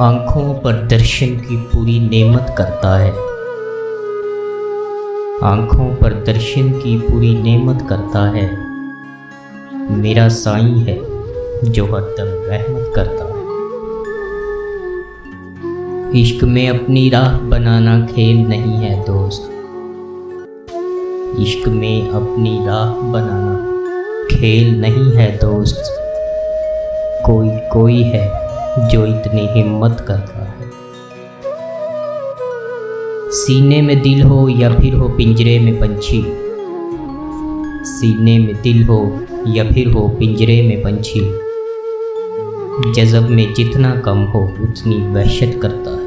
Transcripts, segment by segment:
आँखों पर दर्शन की पूरी नेमत करता है। आँखों पर दर्शन की पूरी नेमत करता है। मेरा साईं है जो हरदम रहमत करता है। इश्क में अपनी राह बनाना खेल नहीं है दोस्त। इश्क में अपनी राह बनाना खेल नहीं है दोस्त। कोई कोई है जो इतनी हिम्मत करता है। सीने में दिल हो या फिर हो पिंजरे में पंछी। सीने में दिल हो या फिर हो पिंजरे में पंछी। जज़ब में जितना कम हो उतनी वहशत करता है।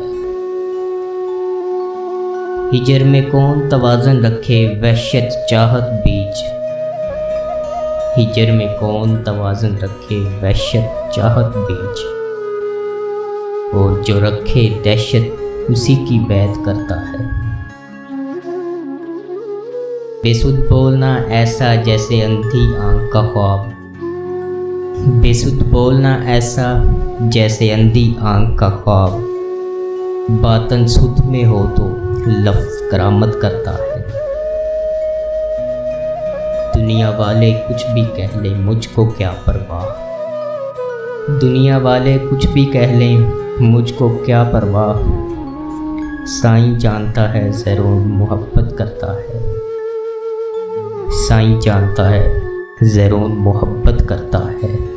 हिजर में कौन तवाज़न रखे वहशत चाहत बीच। हिजर में कौन तवाज़न रखे वहशत चाहत बीच। और जो रखे दहशत उसी की बैत करता है। बेसुध बोलना ऐसा जैसे अंधी आंख का ख्वाब। बेसुध बोलना ऐसा जैसे अंधी आंख का ख्वाब। बातन सुध में हो तो लफ्ज़ करामत करता है। दुनिया वाले कुछ भी कह लें मुझको क्या परवाह। दुनिया वाले कुछ भी कह लें मुझको क्या परवाह। साईं जानता है ज़रूर मोहब्बत करता है। साईं जानता है ज़रूर मोहब्बत करता है।